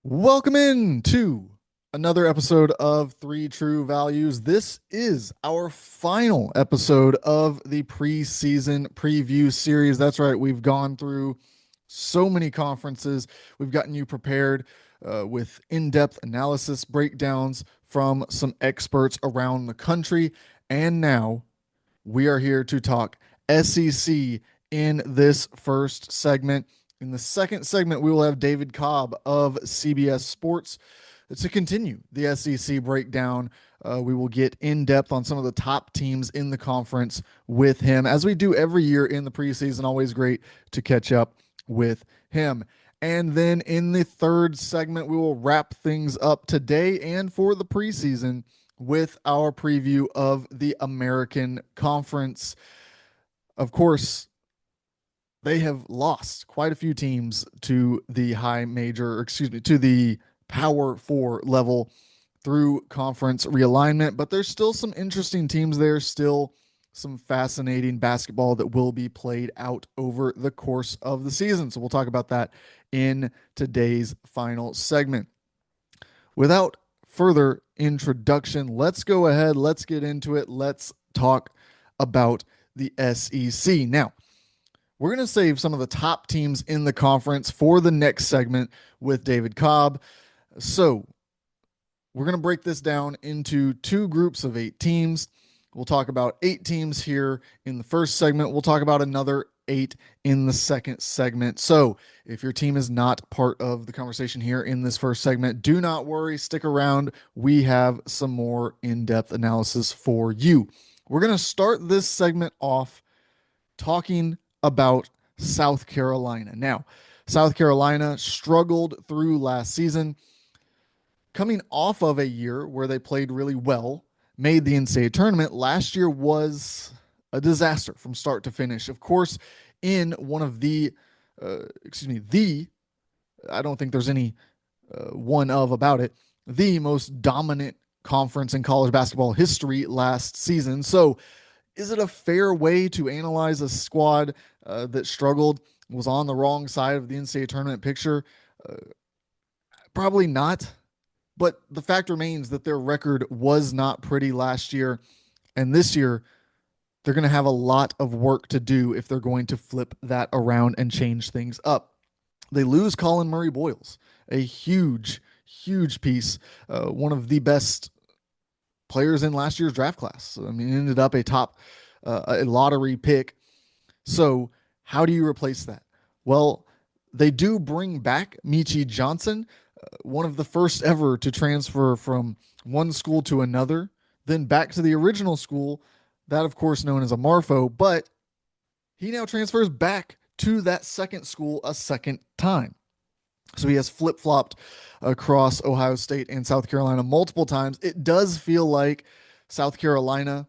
Welcome in to another episode of Three True Values. This is our final episode of the preseason preview series. That's right, we've gone through so many conferences. We've gotten you prepared with in depth analysis, breakdowns from some experts around the country. And now we are here to talk SEC in this first segment. In the second segment, we will have David Cobb of CBS Sports to continue the SEC breakdown. We will get in depth on some of the top teams in the conference with him, as we do every year in the preseason. Always great to catch up with him. And then in the third segment, we will wrap things up today and for the preseason with our preview of the American Conference. Of course, they have lost quite a few teams to the high major, to the Power Four level through conference realignment, but there's still some interesting teams there, still some fascinating basketball that will be played out over the course of the season. So we'll talk about that in today's final segment. Without further introduction, let's go ahead, let's get into it. Let's talk about the SEC. Now, we're going to save some of the top teams in the conference for the next segment with David Cobb. So, we're going to break this down into two groups of 8 teams. We'll talk about 8 teams here in the first segment. We'll talk about another 8 in the second segment. So, if your team is not part of the conversation here in this first segment, do not worry. Stick around. We have some more in-depth analysis for you. We're going to start this segment off talking about South Carolina. Now, South Carolina struggled through last season, coming off of a year where they played really well, made the NCAA tournament. Last year was a disaster from start to finish. Of course, in one of I don't think there's any one of about it, the most dominant conference in college basketball history last season. So, is it a fair way to analyze a squad that struggled, was on the wrong side of the NCAA tournament picture? Uh, Probably not. But the fact remains that their record was not pretty last year. And this year, they're going to have a lot of work to do if they're going to flip that around and change things up. They lose Colin Murray Boyles, a huge, huge piece, one of the best players in last year's draft class. I mean, ended up a lottery pick. So, how do you replace that? Well, they do bring back Michi Johnson, one of the first ever to transfer from one school to another, then back to the original school, that of course known as a Marfo, but he now transfers back to that second school a second time. So he has flip flopped across Ohio State and South Carolina multiple times. It does feel like South Carolina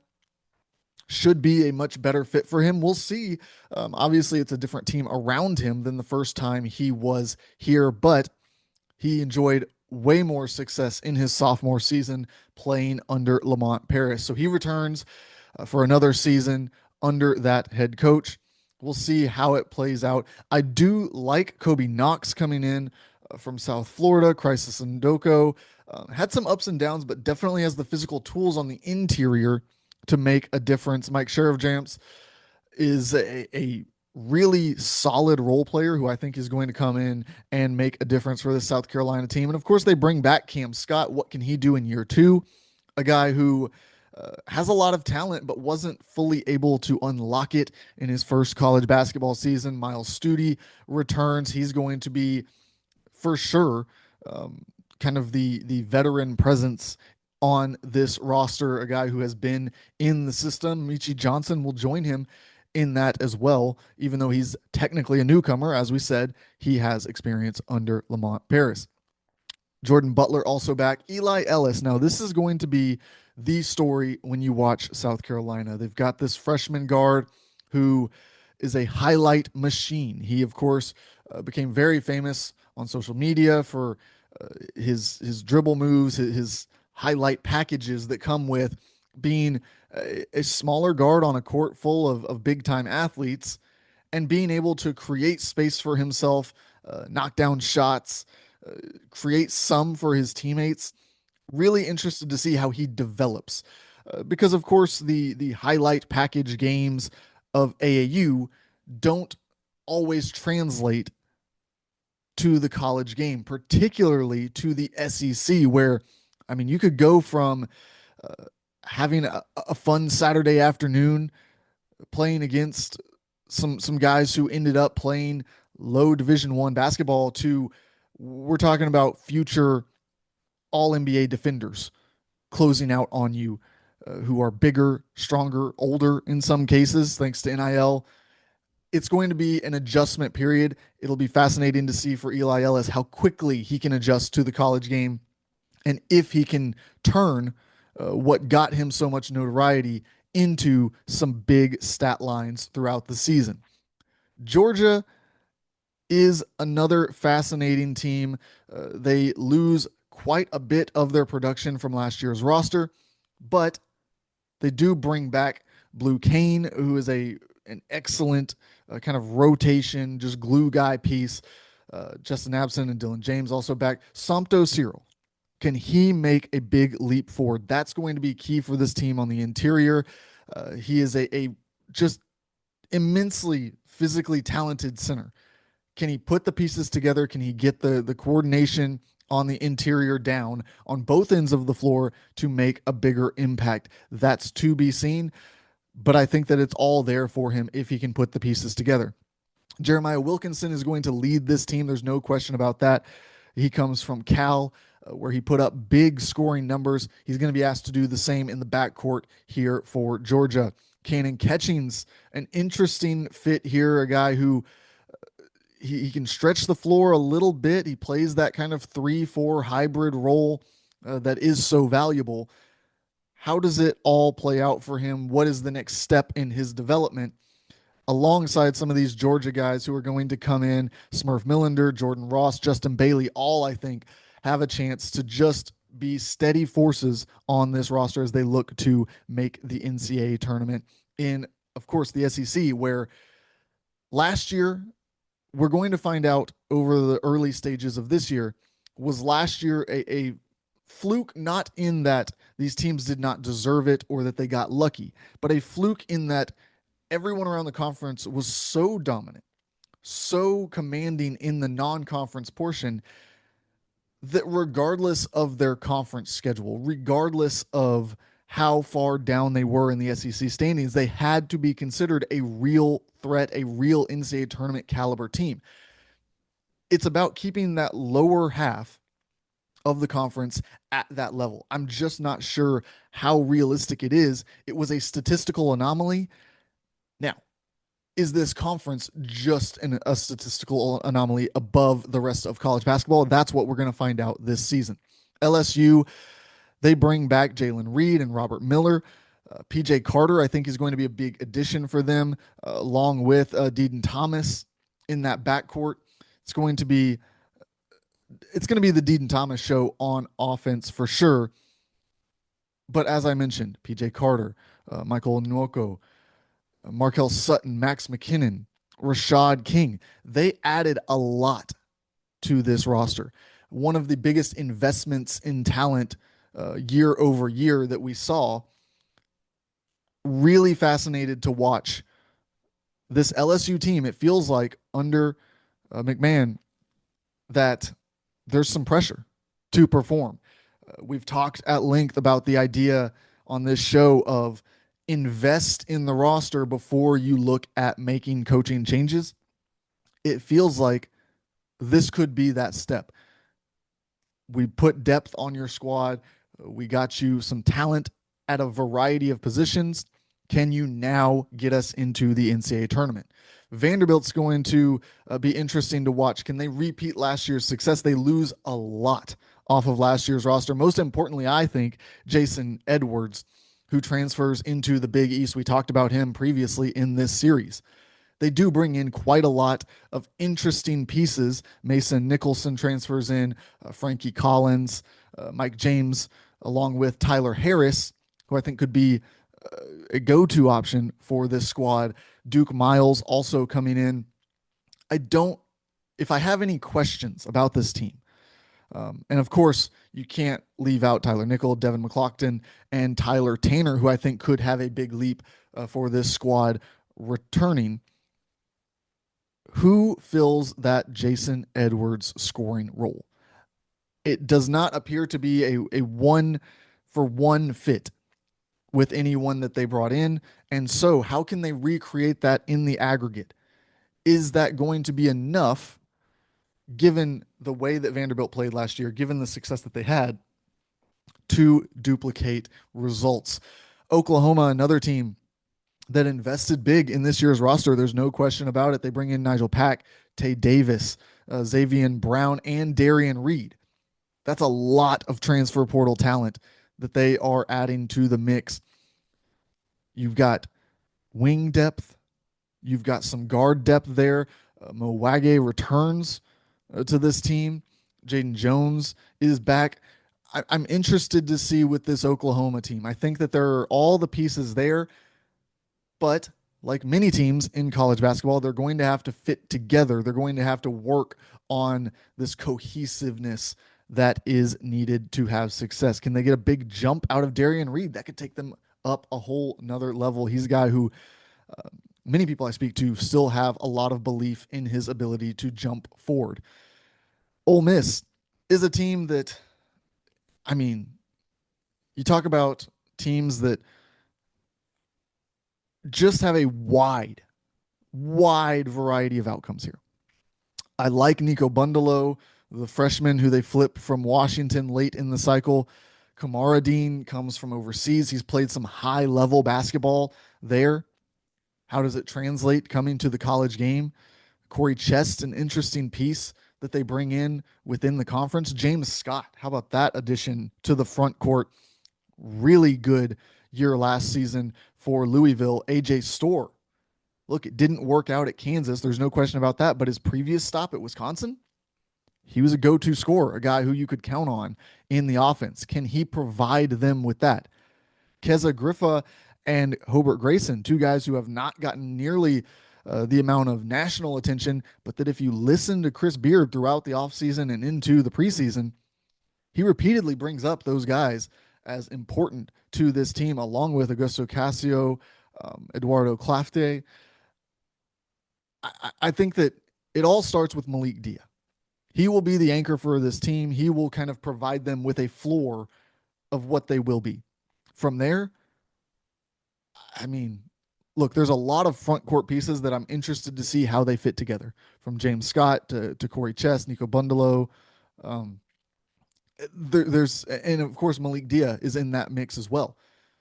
should be a much better fit for him. We'll see. Obviously, it's a different team around him than the first time he was here, but he enjoyed way more success in his sophomore season playing under Lamont Paris. So he returns for another season under that head coach. We'll see how it plays out. I do like Kobe Knox coming in from South Florida. Crisis Ndoko had some ups and downs, but definitely has the physical tools on the interior to make a difference. Mike Sheriff-Jamps is a really solid role player who I think is going to come in and make a difference for the South Carolina team. And of course, they bring back Cam Scott. What can he do in year 2? A guy who has a lot of talent, but wasn't fully able to unlock it in his first college basketball season. Miles Studi returns. He's going to be, for sure, kind of the veteran presence on this roster, a guy who has been in the system. Michi Johnson will join him in that as well, even though he's technically a newcomer. As we said, he has experience under Lamont Paris. Jordan Butler also back. Eli Ellis. Now, this is going to be the story when you watch South Carolina. They've got this freshman guard who is a highlight machine. He, of course, became very famous on social media for his dribble moves, his highlight packages that come with being a smaller guard on a court full of big time athletes and being able to create space for himself, knock down shots, create some for his teammates. Really interested to see how he develops. Because of course the highlight package games of AAU don't always translate to the college game, particularly to the SEC, where I mean you could go from uh, having a fun Saturday afternoon playing against some guys who ended up playing low Division 1 basketball to we're talking about future all NBA defenders closing out on you, who are bigger, stronger, older in some cases, thanks to NIL. It's going to be an adjustment period. It'll be fascinating to see for Eli Ellis how quickly he can adjust to the college game and if he can turn what got him so much notoriety into some big stat lines throughout the season. Georgia is another fascinating team. They lose quite a bit of their production from last year's roster, but they do bring back Blue Kane, who is an excellent kind of rotation, just glue guy piece. Justin Abson and Dylan James also back. Sompto Cyril, can he make a big leap forward? That's going to be key for this team on the interior. He is a just immensely physically talented center. Can he put the pieces together? Can he get the coordination on the interior down on both ends of the floor to make a bigger impact? That's to be seen, but I think that it's all there for him if he can put the pieces together. Jeremiah Wilkinson is going to lead this team. There's no question about that. He comes from Cal, where he put up big scoring numbers. He's going to be asked to do the same in the backcourt here for Georgia. Cannon Catchings, an interesting fit here, a guy who he can stretch the floor a little bit. He plays that kind of 3-4 hybrid role that is so valuable. How does it all play out for him? What is the next step in his development? Alongside some of these Georgia guys who are going to come in, Smurf Millender, Jordan Ross, Justin Bailey, all I think have a chance to just be steady forces on this roster as they look to make the NCAA tournament in, of course, the SEC, where last year, we're going to find out over the early stages of this year, was last year a fluke, not in that these teams did not deserve it or that they got lucky, but a fluke in that everyone around the conference was so dominant, so commanding in the non-conference portion that regardless of their conference schedule, regardless of how far down they were in the SEC standings, they had to be considered a real threat, a real NCAA tournament caliber team. It's about keeping that lower half of the conference at that level. I'm just not sure how realistic it is. It was a statistical anomaly. Now, is this conference just a statistical anomaly above the rest of college basketball? That's what we're going to find out this season. LSU, they bring back Jalen Reed and Robert Miller. PJ Carter, I think, is going to be a big addition for them, along with Deaton Thomas in that backcourt. It's going to be the Deaton Thomas show on offense for sure. But as I mentioned, PJ Carter, Michael Nwoko, Markel Sutton, Max McKinnon, Rashad King, they added a lot to this roster. One of the biggest investments in talent year over year that we saw. Really fascinated to watch this LSU team. It feels like under McMahon that there's some pressure to perform. We've talked at length about the idea on this show of invest in the roster before you look at making coaching changes. It feels like this could be that step. We put depth on your squad. We got you some talent at a variety of positions. Can you now get us into the NCAA tournament? Vanderbilt's going to be interesting to watch. Can they repeat last year's success? They lose a lot off of last year's roster. Most importantly, I think Jason Edwards, who transfers into the Big East. We talked about him previously in this series. They do bring in quite a lot of interesting pieces. Mason Nicholson transfers in, Frankie Collins, Mike James, along with Tyler Harris, who I think could be a go-to option for this squad. Duke Miles also coming in. If I have any questions about this team, And of course, you can't leave out Tyler Nickel, Devin McCloughan, and Tyler Tanner, who I think could have a big leap for this squad returning. Who fills that Jason Edwards scoring role? It does not appear to be a one for one fit with anyone that they brought in. And so, how can they recreate that in the aggregate? Is that going to be enough given the way that Vanderbilt played last year, given the success that they had, to duplicate results? Oklahoma, another team that invested big in this year's roster. There's no question about it. They bring in Nigel Pack, Tay Davis, Xavier Brown, and Darian Reed. That's a lot of transfer portal talent that they are adding to the mix. You've got wing depth. You've got some guard depth there. Mowage returns to this team. Jaden Jones is back. I'm interested to see with this Oklahoma team. I think that there are all the pieces there, but like many teams in college basketball, they're going to have to fit together. They're going to have to work on this cohesiveness that is needed to have success. Can they get a big jump out of Darian Reed? That could take them up a whole nother level. He's a guy who many people I speak to still have a lot of belief in his ability to jump forward. Ole Miss is a team that, I mean, you talk about teams that just have a wide variety of outcomes here. I like Nico Bundalo, the freshman who they flipped from Washington late in the cycle. Kamara Dean comes from overseas. He's played some high level basketball there. How does it translate coming to the college game? Corey Chest, an interesting piece that they bring in within the conference. James Scott, how about that addition to the front court? Really good year last season for Louisville. AJ Storr, look, it didn't work out at Kansas. There's no question about that. But his previous stop at Wisconsin, he was a go-to scorer, a guy who you could count on in the offense. Can he provide them with that? Keza Griffa and Hobart Grayson, two guys who have not gotten nearly the amount of national attention, but that if you listen to Chris Beard throughout the offseason and into the preseason, he repeatedly brings up those guys as important to this team, along with Augusto Casio, Eduardo Clafte. I think that it all starts with Malik Dia. He will be the anchor for this team. He will kind of provide them with a floor of what they will be. From there, I mean, look, there's a lot of front court pieces that I'm interested to see how they fit together. From James Scott to Corey Chest, Nico Bundalo. And of course, Malik Dia is in that mix as well.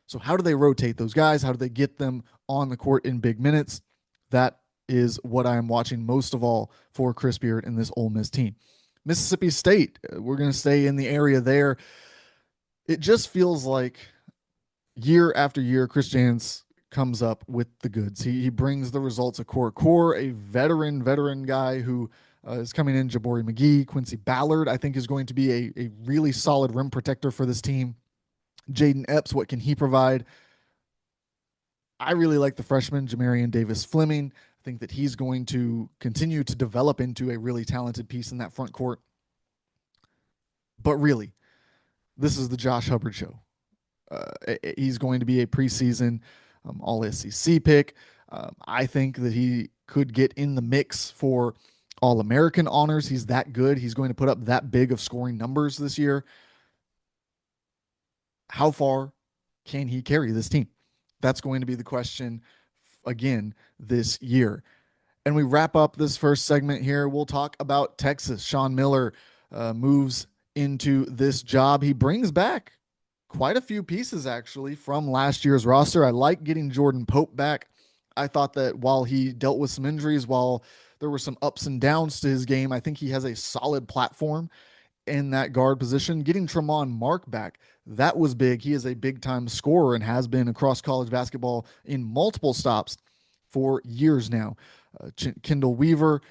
So how do they rotate those guys? How do they get them on the court in big minutes? That is what I am watching most of all for Chris Beard and this Ole Miss team. Mississippi State, we're going to stay in the area there. It just feels like year after year, Chris Jans comes up with the goods. He brings the results of Core, a veteran guy who is coming in. Jabari McGee, Quincy Ballard, I think is going to be a really solid rim protector for this team. Jaden Epps, what can he provide? I really like the freshman, Jamarian Davis Fleming. I think that he's going to continue to develop into a really talented piece in that front court. But really, this is the Josh Hubbard show. He's going to be a preseason All-SEC pick. I think that he could get in the mix for All-American honors. He's that good. He's going to put up that big of scoring numbers this year. How far can he carry this team? That's going to be the question again this year. And we wrap up this first segment here. We'll talk about Texas. Sean Miller moves into this job. He brings back quite a few pieces actually from last year's roster. I like getting Jordan Pope back. I thought that while he dealt with some injuries, while there were some ups and downs to his game, I think he has a solid platform in that guard position. Getting Tremont Mark back, that was big. He is a big-time scorer and has been across college basketball in multiple stops for years now. Kendall Weaver,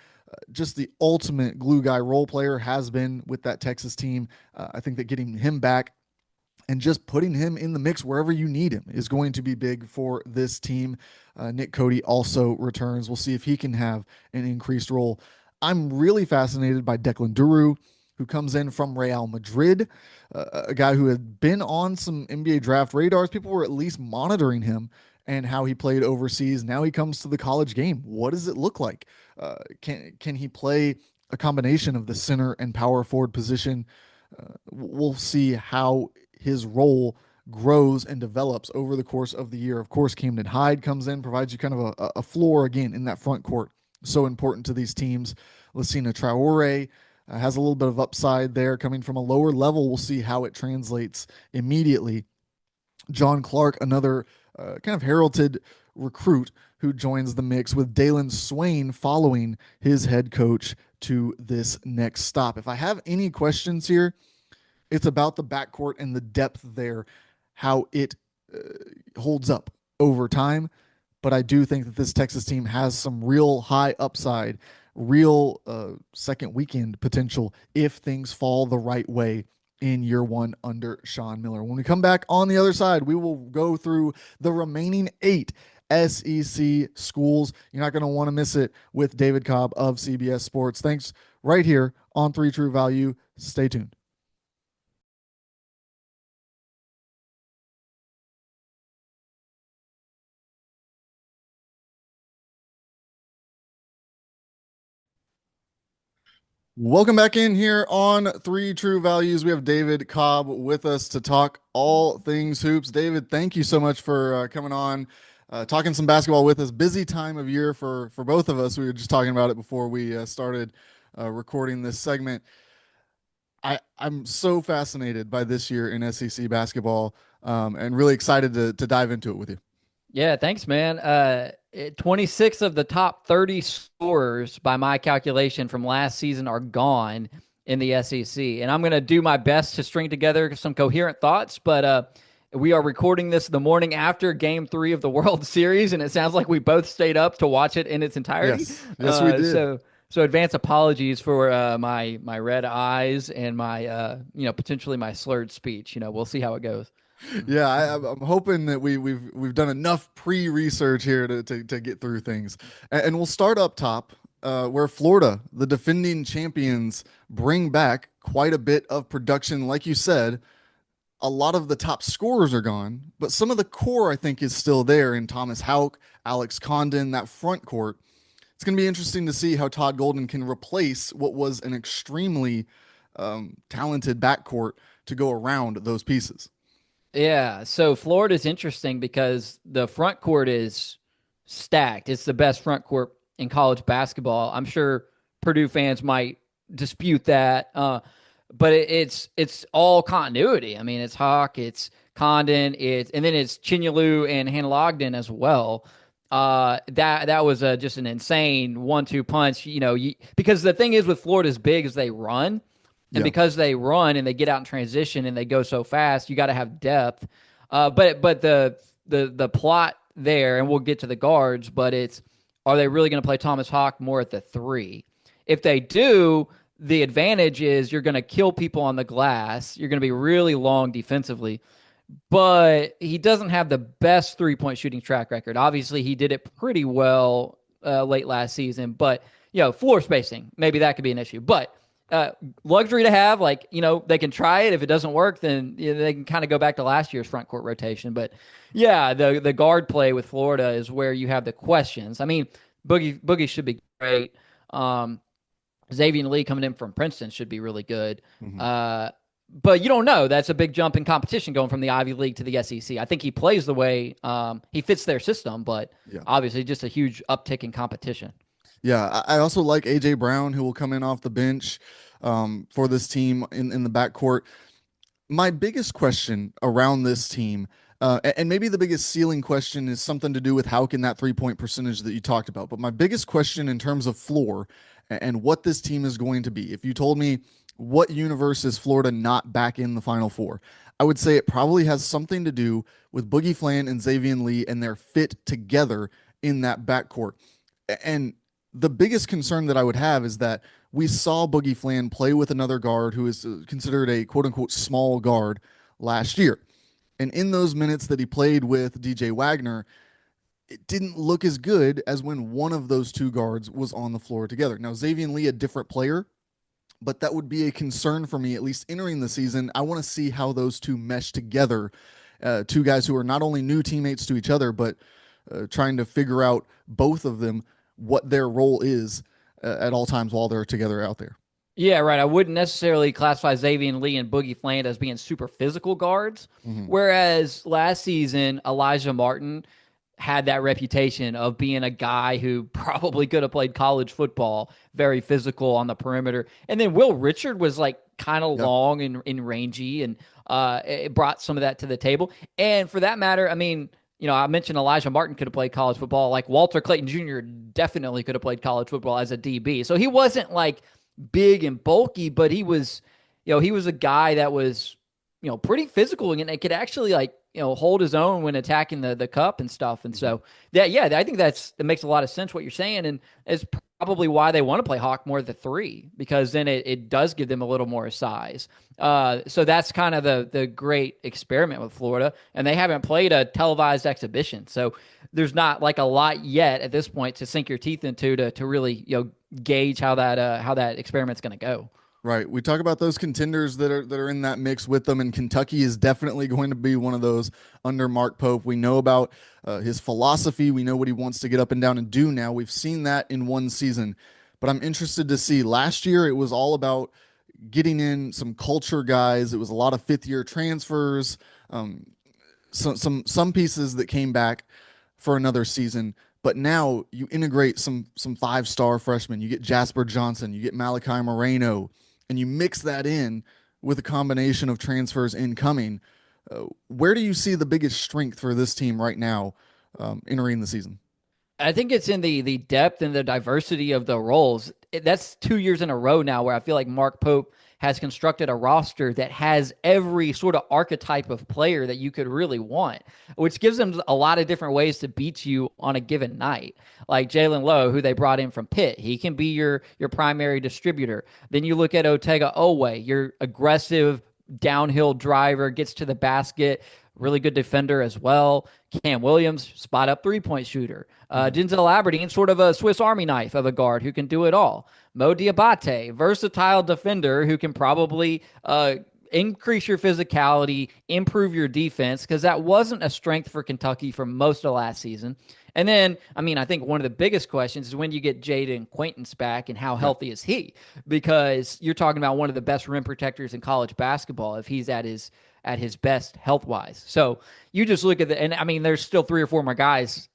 just the ultimate glue guy role player, has been with that Texas team. I think that getting him back and just putting him in the mix wherever you need him is going to be big for this team. Nick Cody also returns. We'll see if he can have an increased role. I'm really fascinated by Declan Duru, who comes in from Real Madrid, a guy who had been on some NBA draft radars. People were at least monitoring him and how he played overseas. Now he comes to the college game. What does it look like? Can he play a combination of the center and power forward position? We'll see how his role grows and develops over the course of the year. Of course, Camden Hyde comes in, provides you kind of a floor again in that front court. So important to these teams. Lassina Traore has a little bit of upside there coming from a lower level. We'll see how it translates immediately. John Clark, another kind of heralded recruit who joins the mix with Dalen Swain following his head coach to this next stop. If I have any questions here, it's about the backcourt and the depth there, how it holds up over time. But I do think that this Texas team has some real high upside, real second weekend potential if things fall the right way in year one under Sean Miller. When we come back on the other side, we will go through the remaining 8 SEC schools. You're not going to want to miss it with David Cobb of CBS Sports. Thanks right here on 3 True Value. Stay tuned. Welcome back in here on 3 True Values. We have David Cobb with us to talk all things hoops. David, thank you so much for coming on, talking some basketball with us. Busy time of year for both of us. We were just talking about it before we started recording this segment. I'm so fascinated by this year in SEC basketball, and really excited to dive into it with you. Yeah, thanks, man. 26 of the top 30 scorers, by my calculation, from last season are gone in the SEC. And I'm going to do my best to string together some coherent thoughts, but we are recording this the morning after game 3 of the World Series, and it sounds like we both stayed up to watch it in its entirety. Yes, we did. So advance apologies for my red eyes and my potentially my slurred speech. We'll see how it goes. Yeah, I'm hoping that we've done enough pre-research here to get through things, and we'll start up top, where Florida, the defending champions, bring back quite a bit of production. Like you said, a lot of the top scorers are gone, but some of the core I think is still there in Thomas Houck, Alex Condon, that front court. It's going to be interesting to see how Todd Golden can replace what was an extremely talented backcourt to go around those pieces. Yeah, so Florida's interesting because the front court is stacked. It's the best front court in college basketball. I'm sure Purdue fans might dispute that, but it's all continuity. I mean, it's Hawk, it's Condon, and then it's Chinyalu and Hannah Ogden as well. That was just an insane 1-2 punch. Because the thing is with Florida's big is they run. And Yeah. because they run and they get out in transition and they go so fast, you got to have depth. But the plot there, and we'll get to the guards, but it's, are they really going to play Thomas Hawk more at the 3? If they do, the advantage is you're going to kill people on the glass. You're going to be really long defensively, but he doesn't have the best 3-point shooting track record. Obviously, he did it pretty well late last season, but floor spacing, maybe that could be an issue. But luxury to have, they can try it. If it doesn't work, then they can kind of go back to last year's front court rotation. But yeah, the guard play with Florida is where you have the questions. I mean, Boogie should be great. Xavier Lee coming in from Princeton should be really good. Mm-hmm. But you don't know. That's a big jump in competition going from the Ivy League to the SEC. I think he plays the way he fits their system, but Yeah. obviously just a huge uptick in competition. Yeah, I also like AJ Brown, who will come in off the bench for this team in the backcourt. My biggest question around this team, and maybe the biggest ceiling question, is something to do with how can that 3-point percentage that you talked about. But my biggest question in terms of floor and what this team is going to be, if you told me what universe is Florida not back in the Final Four, I would say it probably has something to do with Boogie Flan and Xavier Lee and their fit together in that backcourt. And the biggest concern that I would have is that we saw Boogie Flan play with another guard who is considered a quote unquote small guard last year. And in those minutes that he played with DJ Wagner, it didn't look as good as when one of those two guards was on the floor together. Now, Xavier Lee, a different player, but that would be a concern for me, at least entering the season. I want to see how those two mesh together. Two guys who are not only new teammates to each other, but trying to figure out both of them what their role is at all times while they're together out there. Yeah, right. I wouldn't necessarily classify Xavier Lee and Boogie Fland as being super physical guards, Mm-hmm. whereas last season Elijah Martin had that reputation of being a guy who probably could have played college football, very physical on the perimeter. And then Will Richard was like kind of Yep. long and rangy, and it brought some of that to the table. And for that matter, I mean, I mentioned Elijah Martin could have played college football. Like Walter Clayton Jr. definitely could have played college football as a DB. So he wasn't like big and bulky, but he was a guy that was, pretty physical and it could actually like, hold his own when attacking the cup and stuff. And Mm-hmm. so yeah, I think that makes a lot of sense what you're saying. And it's probably why they want to play Hawk more the three, because then it does give them a little more size. So that's kind of the great experiment with Florida. And they haven't played a televised exhibition. So there's not like a lot yet at this point to sink your teeth into to really, gauge how that experiment's going to go. Right. We talk about those contenders that are in that mix with them, and Kentucky is definitely going to be one of those under Mark Pope. We know about his philosophy. We know what he wants to get up and down and do now. We've seen that in one season, but I'm interested to see. Last year, it was all about getting in some culture guys. It was a lot of fifth year transfers, um, some pieces that came back for another season. But now you integrate some 5-star freshmen. You get Jasper Johnson, you get Malachi Moreno, and you mix that in with a combination of transfers incoming. Where do you see the biggest strength for this team right now entering the season? I think it's in the depth and the diversity of the roles. That's 2 years in a row now where I feel like Mark Pope has constructed a roster that has every sort of archetype of player that you could really want, which gives them a lot of different ways to beat you on a given night. Like Jalen Lowe, who they brought in from Pitt, he can be your primary distributor. Then you look at Otega Owe, your aggressive downhill driver, gets to the basket, really good defender as well. Cam Williams, spot up 3-point shooter. Mm-hmm. Denzel Aberdeen, sort of a Swiss Army knife of a guard who can do it all. Mo Diabate, versatile defender who can probably increase your physicality, improve your defense, because that wasn't a strength for Kentucky for most of last season. And then, I mean, I think one of the biggest questions is when you get Jaden Quaintance back and how Yep. healthy is he? Because you're talking about one of the best rim protectors in college basketball if he's at his best health wise. So you just look at and I mean, there's still 3 or 4 more guys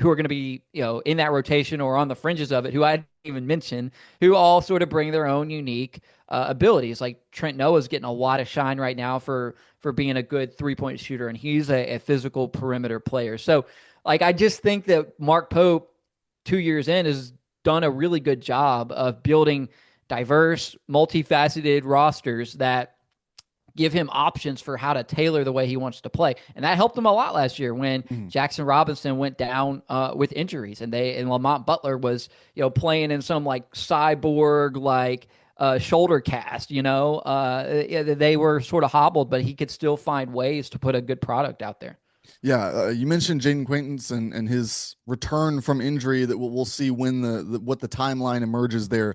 who are going to be, in that rotation or on the fringes of it, who I didn't even mention, who all sort of bring their own unique abilities. Like Trent Noah's getting a lot of shine right now for being a good 3-point shooter, and he's a physical perimeter player. So, like, I just think that Mark Pope, 2 years in, has done a really good job of building diverse, multifaceted rosters that give him options for how to tailor the way he wants to play. And that helped him a lot last year when Mm-hmm. Jackson Robinson went down with injuries, and Lamont Butler was, playing in some like cyborg like shoulder cast. They were sort of hobbled, but he could still find ways to put a good product out there. Yeah, you mentioned Jaden Quaintance and his return from injury that we'll see when what the timeline emerges there.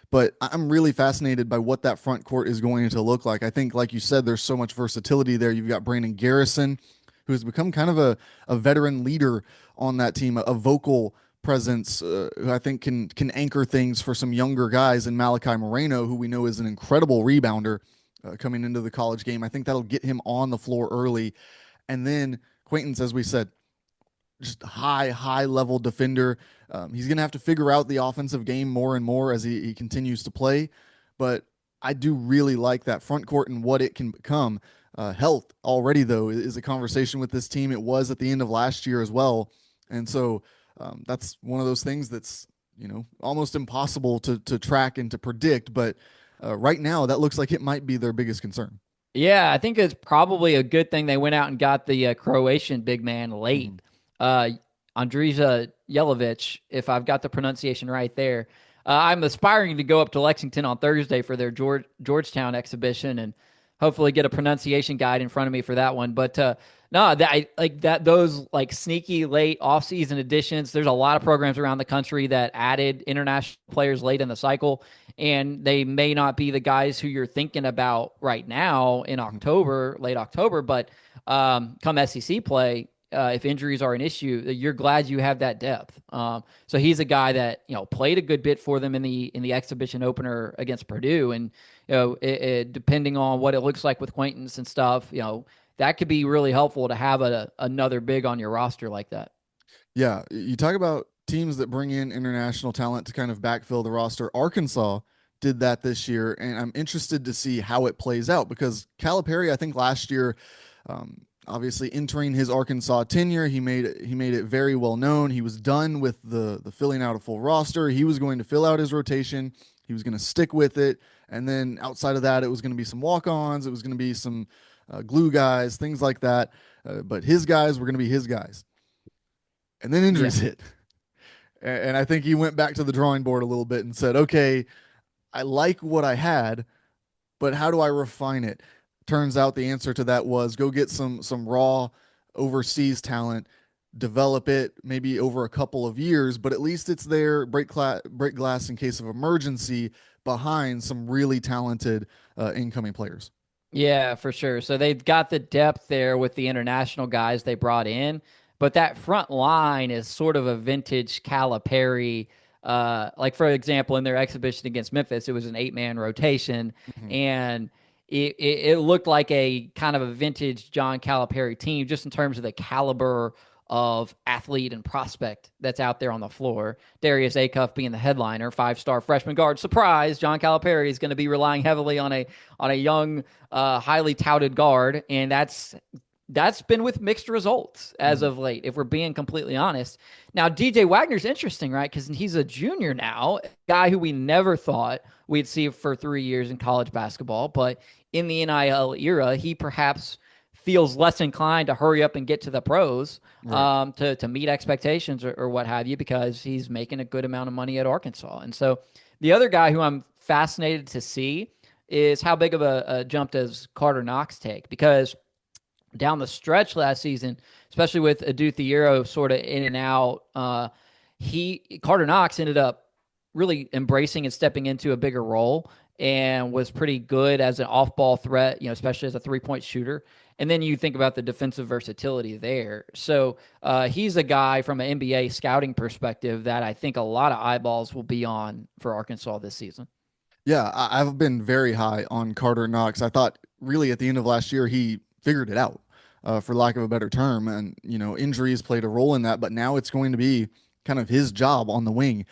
But I'm really fascinated by what that front court is going to look like. I think, like you said, there's so much versatility there. You've got Brandon Garrison, who has become kind of a veteran leader on that team, a vocal presence who I think can anchor things for some younger guys, and Malachi Moreno, who we know is an incredible rebounder coming into the college game. I think that'll get him on the floor early. And then Quaintance, as we said, just high level defender. He's going to have to figure out the offensive game more and more as he continues to play. But I do really like that front court and what it can become. Health already, though, is a conversation with this team. It was at the end of last year as well. And so that's one of those things that's, almost impossible to track and to predict. But right now, that looks like it might be their biggest concern. Yeah, I think it's probably a good thing they went out and got the Croatian big man Mm-hmm. late. Uh, Andrija Jelovic, if I've got the pronunciation right there. I'm aspiring to go up to Lexington on Thursday for their Georgetown exhibition, and hopefully get a pronunciation guide in front of me for that one. But no, that I like that those like sneaky late offseason additions. There's a lot of programs around the country that added international players late in the cycle, and they may not be the guys who you're thinking about right now in Mhm. October, late October, but come SEC play. If injuries are an issue, you're glad you have that depth. So he's a guy that played a good bit for them in the exhibition opener against Purdue, and depending on what it looks like with Quaintance and stuff, that could be really helpful to have another big on your roster like that. Yeah, you talk about teams that bring in international talent to kind of backfill the roster. Arkansas did that this year, and I'm interested to see how it plays out because Calipari, I think last year, obviously entering his Arkansas tenure, he made it very well known. He was done with the filling out a full roster. He was going to fill out his rotation. He was going to stick with it, and then outside of that, it was going to be some walk-ons. It was going to be some glue guys, things like that. But his guys were going to be his guys, and then Yeah. injuries hit. And I think he went back to the drawing board a little bit and said, okay, I like what I had, but how do I refine it? Turns out the answer to that was go get some raw overseas talent, develop it maybe over a couple of years, but at least it's there, break glass in case of emergency behind some really talented incoming players. Yeah, for sure. So they've got the depth there with the international guys they brought in, but that front line is sort of a vintage Calipari. Like for example, in their exhibition against Memphis, it was an 8-man rotation, Mhm. and it looked like a kind of a vintage John Calipari team, just in terms of the caliber of athlete and prospect that's out there on the floor. Darius Acuff being the headliner, 5-star freshman guard. Surprise! John Calipari is going to be relying heavily on a young, highly touted guard, and that's been with mixed results as Mhm. of late, if we're being completely honest. Now, DJ Wagner's interesting, right? Because he's a junior now, a guy who we never thought we'd see for 3 years in college basketball. But in the NIL era, he perhaps feels less inclined to hurry up and get to the pros Right. to meet expectations or what have you, because he's making a good amount of money at Arkansas. And so the other guy who I'm fascinated to see is how big of a jump does Carter Knox take? Because down the stretch last season, especially with Adu Thiero sort of in and out, he Carter Knox ended up really embracing and stepping into a bigger role and was pretty good as an off-ball threat, especially as a three-point shooter. And then you think about the defensive versatility there. So he's a guy from an NBA scouting perspective that I think a lot of eyeballs will be on for Arkansas this season. Yeah, I've been very high on Carter Knox. I thought really at the end of last year he figured it out, for lack of a better term, and injuries played a role in that. But now it's going to be kind of his job on the wing,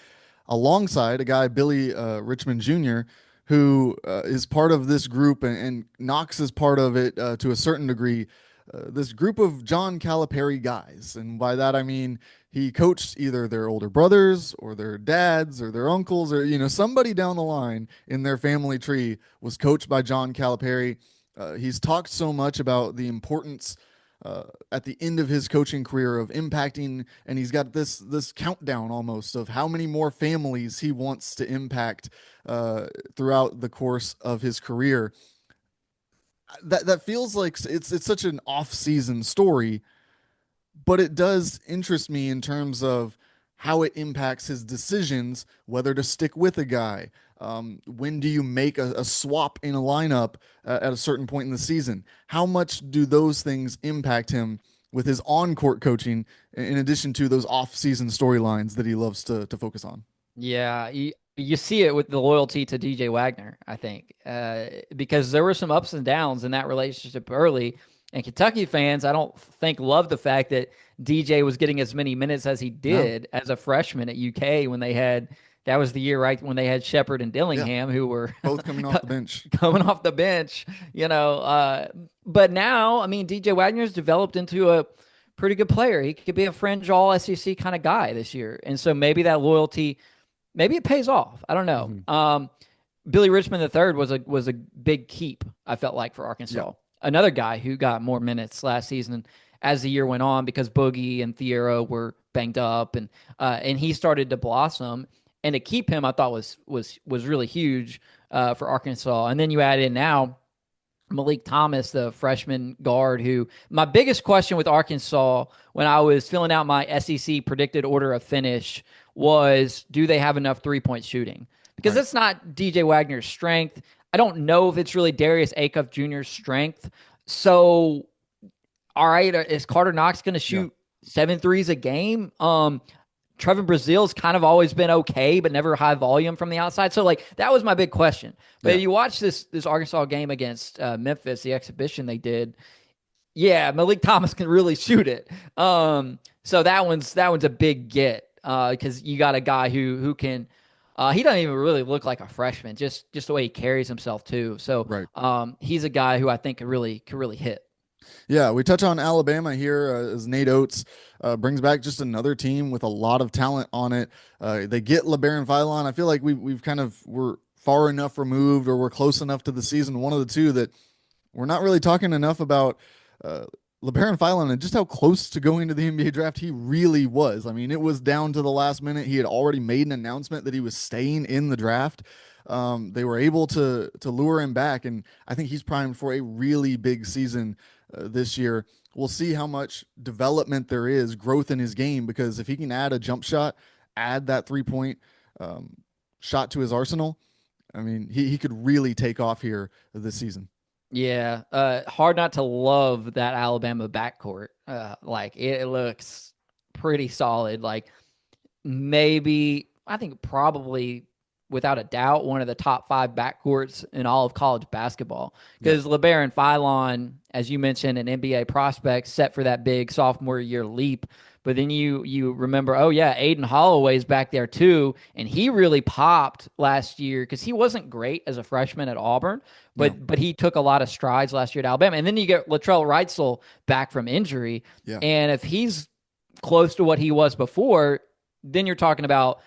alongside a guy Billy Richmond Jr., who is part of this group, and Knox is part of it to a certain degree. This group of John Calipari guys, and by that I mean he coached either their older brothers or their dads or their uncles, or somebody down the line in their family tree was coached by John Calipari. He's talked so much about the importance at the end of his coaching career of impacting, and he's got this countdown almost of how many more families he wants to impact throughout the course of his career. That feels like it's such an off-season story, but it does interest me in terms of how it impacts his decisions, whether to stick with a guy. When do you make a swap in a lineup at a certain point in the season? How much do those things impact him with his on court coaching, in addition to those off season storylines that he loves to focus on? Yeah, you see it with the loyalty to DJ Wagner, I think, because there were some ups and downs in that relationship early. And Kentucky fans, I don't think love the fact that DJ was getting as many minutes as he No, did as a freshman at UK when they had that was the year right when they had Shepard and yeah, Dillingham who were both coming off the bench. coming off the bench, you know. But now, I mean, DJ Wagner's developed into a pretty good player. He could be a fringe all SEC kind of guy this year, and so maybe that loyalty maybe it pays off. I don't know. Mm-hmm. Billy Richmond III was a big keep. I felt like for Yeah. Arkansas, another guy who got more minutes last season as the year went on because Boogie and Thiero were banged up and he started to blossom. And to keep him, I thought was really huge for Arkansas. And then you add in now Malik Thomas, the freshman guard, who my biggest question with Arkansas when I was filling out my SEC predicted order of finish was, do they have enough 3-point shooting? Because Right. that's not DJ Wagner's strength. I don't know if it's really Darius Acuff Jr.'s strength. So, all right, is Carter Knox going to Yeah. shoot 7 threes a game? Trevin Brazil's kind of always been okay, but never high volume from the outside. So like that was my big question. But Yeah. you watch this Arkansas game against Memphis, the exhibition they did. Yeah, Malik Thomas can really shoot it. So that one's a big get because you got a guy who can. He doesn't even really look like a freshman, just the way he carries himself too. So Right. he's a guy who I think could really hit. Yeah, we touch on Alabama here as Nate Oates brings back just another team with a lot of talent on it. They get LeBaron Philon. I feel like we've kind of we're far enough removed or we're close enough to the season, one of the two, that we're not really talking enough about uh, LeBaron Philon and just how close to going to the NBA draft he really was. I mean, it was down to the last minute. He had already made an announcement that he was staying in the draft. They were able to lure him back, and I think he's primed for a really big season this year. We'll see how much development there is, growth in his game, because if he can add a jump shot, add that 3 point um, shot to his arsenal, I mean, he could really take off here this season. Yeah, hard not to love that Alabama backcourt. Like it looks pretty solid. Like maybe I think probably without a doubt one of the top five backcourts in all of college basketball. Yeah. Because LeBaron Philon, as you mentioned, an NBA prospect set for that big sophomore year leap. But then you remember, oh yeah, Aiden Holloway's back there too, and he really popped last year because he wasn't great as a freshman at Auburn, No. but he took a lot of strides last year at Alabama. And then you get Latrell Wrightsell back from injury, Yeah. and if he's close to what he was before, then you're talking about,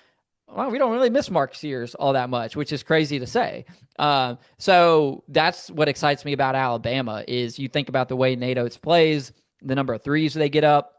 well, we don't really miss Mark Sears all that much, which is crazy to say. So that's what excites me about Alabama is you think about the way Nate Oates plays, the number of threes they get up.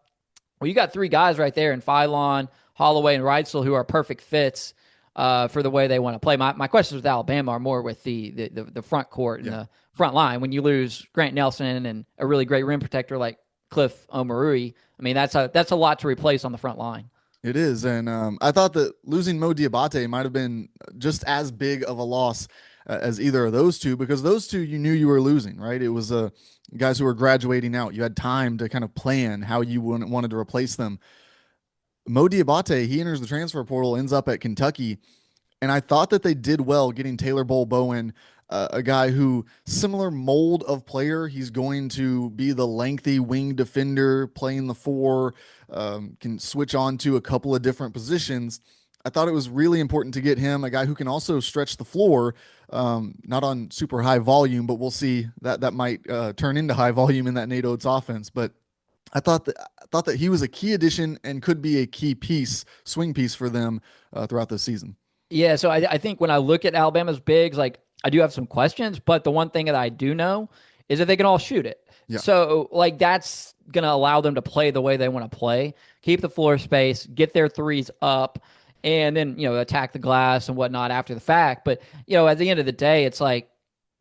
Well, you got three guys right there in Philon, Holloway, and Reitzel who are perfect fits for the way they want to play. My questions with Alabama are more with the front court and Yeah. the front line. When you lose Grant Nelson and a really great rim protector like Cliff Omarui, I mean that's a lot to replace on the front line. It is, and I thought that losing Mo Diabate might have been just as big of a loss as either of those two, because those two you knew you were losing, right? It was guys who were graduating out. You had time to kind of plan how you wanted to replace them. Mo Diabate, he enters the transfer portal, ends up at Kentucky, and I thought that they did well getting Taylor Bowl Bowen, a guy who similar mold of player. He's going to be the lengthy wing defender, playing the four, can switch on to a couple of different positions. I thought it was really important to get him, a guy who can also stretch the floor, not on super high volume, but we'll see that might turn into high volume in that Nate Oates offense. But I thought that he was a key addition and could be a key piece, swing piece for them throughout the season. Yeah, so I think when I look at Alabama's bigs, like I do have some questions, but the one thing that I do know is that they can all shoot it. Yeah. So like that's gonna allow them to play the way they want to play, keep the floor space, get their threes up, and then attack the glass and whatnot after the fact. But at the end of the day, it's like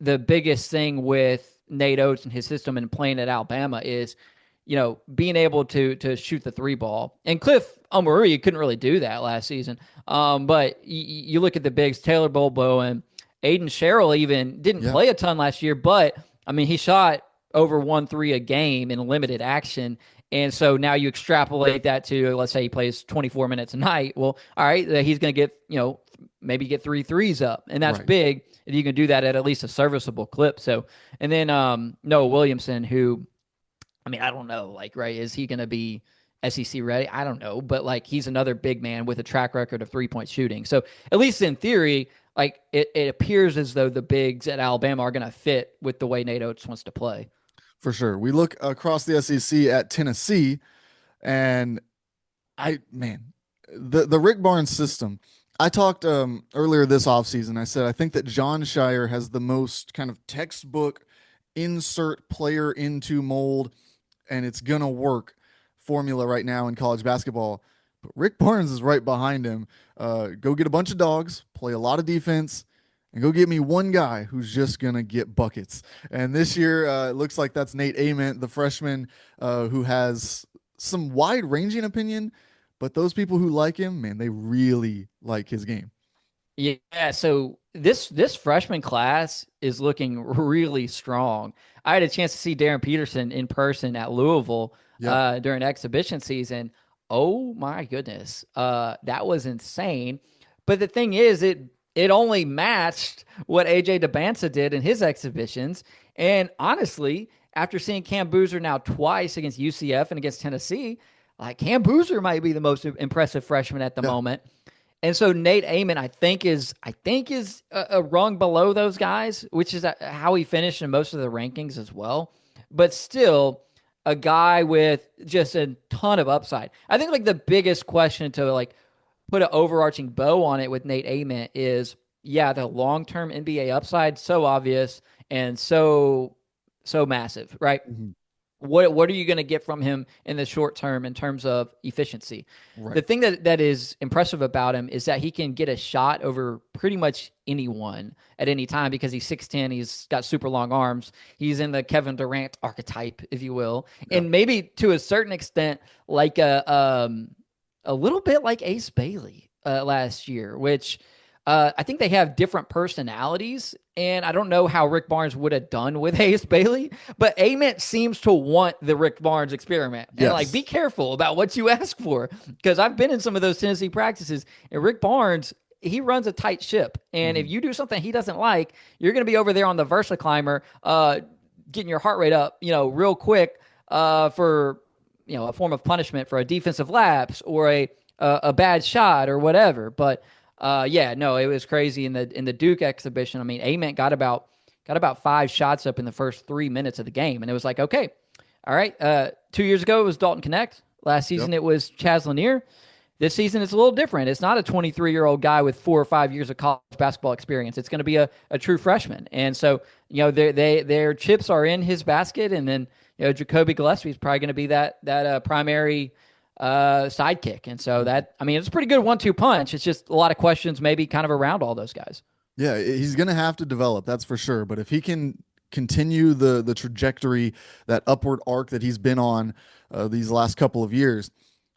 the biggest thing with Nate Oates and his system and playing at Alabama is being able to shoot the three ball. And Cliff Omarui couldn't really do that last season. But you look at the bigs, Taylor Bobo and Aiden Sherrill even didn't Yeah. play a ton last year, but I mean, he shot over 1 3 a game in limited action. And so now you extrapolate that to, let's say he plays 24 minutes a night. Well, all right, he's going to get, maybe get 3 threes up, and that's Right. big. And you can do that at least a serviceable clip. So, and then Noah Williamson, who, I mean, I don't know. Like, right? Is he going to be SEC ready? I don't know. But like, he's another big man with a track record of 3-point shooting. So at least in theory, like it appears as though the bigs at Alabama are going to fit with the way Nate Oates wants to play. For sure. We look across the SEC at Tennessee, and man, the Rick Barnes system. I talked earlier this offseason. I said I think that John Shire has the most kind of textbook insert player into mold, and it's gonna work formula right now in college basketball. But Rick Barnes is right behind him. Go get a bunch of dogs, play a lot of defense, and go get me one guy who's just gonna get buckets. And this year, it looks like that's Nate Ament, the freshman, who has some wide-ranging opinion, but those people who like him, man, they really like his game. Yeah, so this freshman class is looking really strong. I had a chance to see Darren Peterson in person at Louisville Yep. during exhibition season. Oh my goodness, that was insane. But the thing is, it only matched what AJ DeBanza did in his exhibitions. And honestly, after seeing Cam Boozer now twice against UCF and against Tennessee, like Cam Boozer might be the most impressive freshman at the Yeah. moment. And so Nate Amon, I think is a rung below those guys, which is how he finished in most of the rankings as well. But still, a guy with just a ton of upside. I think like the biggest question to like put an overarching bow on it with Nate Amon is, yeah, the long term NBA upside so obvious and so massive, right? Mhm. What are you going to get from him in the short term in terms of efficiency? The Right. thing that is impressive about him is that he can get a shot over pretty much anyone at any time because he's 6'10, he's got super long arms. He's in the Kevin Durant archetype, if you will. Yeah. And maybe to a certain extent like a little bit like Ace Bailey last year, which I think they have different personalities, and I don't know how Rick Barnes would have done with Ace Bailey, but Ament seems to want the Rick Barnes experiment. And like, be Yes. careful about what you ask for, because I've been in some of those Tennessee practices, and Rick Barnes, he runs a tight ship, and if Mhm. you do something he doesn't like, you're going to be over there on the Versa climber, getting your heart rate up, real quick, for a form of punishment for a defensive lapse or a bad shot or whatever. But yeah, no, it was crazy in the Duke exhibition. I mean, Ament got about 5 shots up in the first 3 minutes of the game, and it was like, okay, all right. 2 years ago it was Dalton Connect. Last Yep. season it was Chaz Lanier. This season it's a little different. It's not a 23-year-old guy with 4 or 5 years of college basketball experience. It's going to be a true freshman, and so their chips are in his basket, and then Jacoby Gillespie is probably going to be that primary sidekick. And so that, I mean, it's a pretty good 1-2 punch. It's just a lot of questions, maybe kind of around all those guys. Yeah, he's going to have to develop, that's for sure. But if he can continue the trajectory, that upward arc that he's been on these last couple of years,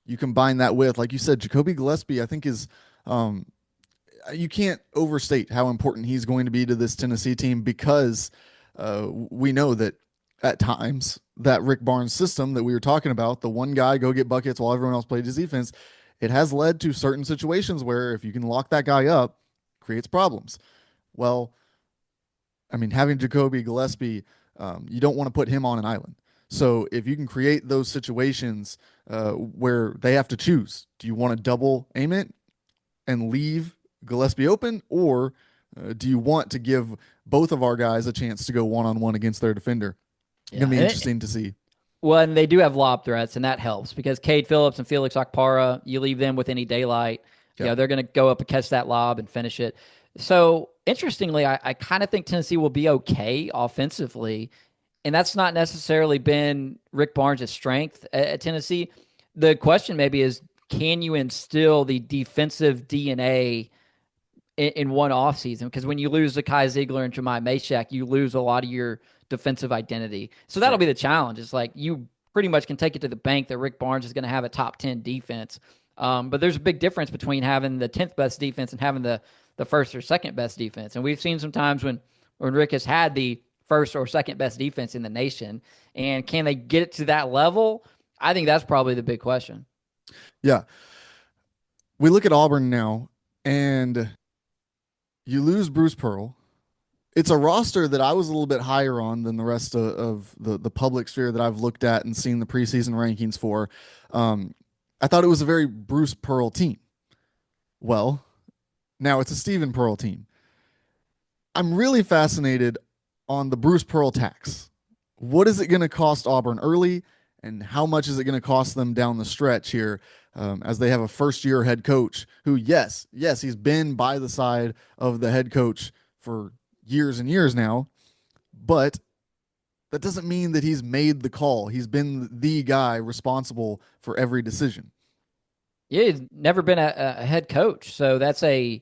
you combine that with, like you said, Jacoby Gillespie, I think is um, you can't overstate how important he's going to be to this Tennessee team because we know that at times that Rick Barnes system that we were talking about, the one guy go get buckets while everyone else played his defense, it has led to certain situations where if you can lock that guy up, creates problems. Well, I mean, having Jacoby Gillespie, you don't want to put him on an island. So if you can create those situations where they have to choose, do you want to double aim it and leave Gillespie open, or do you want to give both of our guys a chance to go one on one against their defender? Going Yeah. to be interesting to see. Well, and they do have lob threats, and that helps because Cade Phillips and Felix Akpara, you leave them with any daylight, Yep. they're going to go up and catch that lob and finish it. So interestingly, I kind of think Tennessee will be okay offensively, and that's not necessarily been Rick Barnes' strength at Tennessee. The question maybe is, can you instill the defensive DNA in one offseason? Because when you lose Zakai Ziegler and Jemai Mashak, you lose a lot of your defensive identity. So that'll Right. be the challenge. It's like you pretty much can take it to the bank that Rick Barnes is going to have a top 10 defense. But there's a big difference between having the 10th best defense and having the first or second best defense. And we've seen some times when Rick has had the first or second best defense in the nation. And can they get it to that level? I think that's probably the big question. Yeah. We look at Auburn now, and you lose Bruce Pearl. It's a roster that I was a little bit higher on than the rest of the public sphere that I've looked at and seen the preseason rankings for. Um, I thought it was a very Bruce Pearl team. Well, now it's a Stephen Pearl team. I'm really fascinated on the Bruce Pearl tax. What is it going to cost Auburn early, and how much is it going to cost them down the stretch here as they have a first year head coach who, yes, he's been by the side of the head coach for years and years now, but that doesn't mean that he's made the call. He's been the guy responsible for every decision. Yeah, he's never been a head coach, so that's a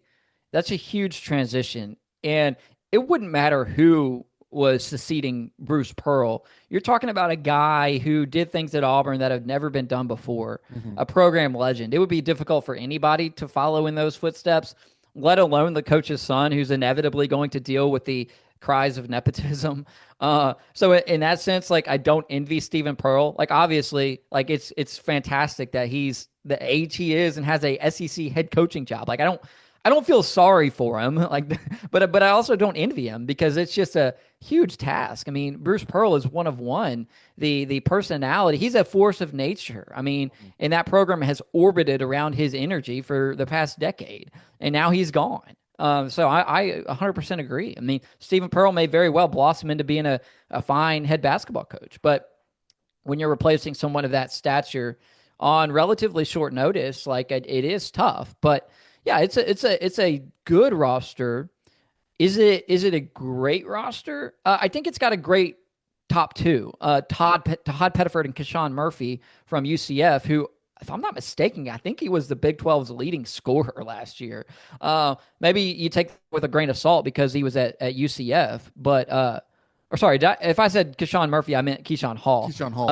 huge transition. And it wouldn't matter who was succeeding Bruce Pearl. You're talking about a guy who did things at Auburn that have never been done before, Mhm. a program legend. It would be difficult for anybody to follow in those footsteps, let alone the coach's son, who's inevitably going to deal with the cries of nepotism. So in that sense, like I don't envy Stephen Pearl. Like obviously, like it's fantastic that he's the age he is and has a SEC head coaching job. Like I don't feel sorry for him, like, but I also don't envy him because it's just a huge task. I mean, Bruce Pearl is one of one. The personality, he's a force of nature. I mean, and that program has orbited around his energy for the past decade, and now he's gone. So I 100% agree. I mean, Stephen Pearl may very well blossom into being a fine head basketball coach, but when you're replacing someone of that stature on relatively short notice, like it is tough. But yeah, it's a good roster. Is it a great roster? I think it's got a great top two. Todd Pettiford and Keshawn Murphy from UCF, who, if I'm not mistaken, I think he was the Big 12's leading scorer last year. Maybe you take with a grain of salt because he was at UCF, but or sorry, if I said Keshawn Murphy, I meant Keyshawn Hall. Keyshawn Hall,